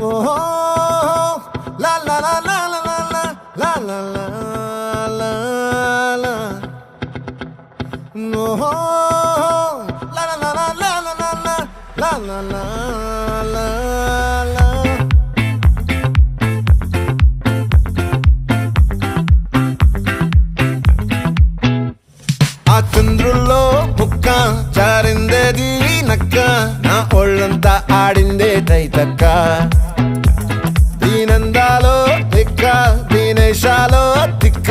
Oh, la la la la la la la la la la la. No, la la la la la la la la la la la la. ఆ చంద్రుల్లో ముక్క చారిందేది నక్క నా ఒళ్ళంతా ఆడిందే తైతక్క దీనందాలో తిక్క దీనేశాలో తిక్క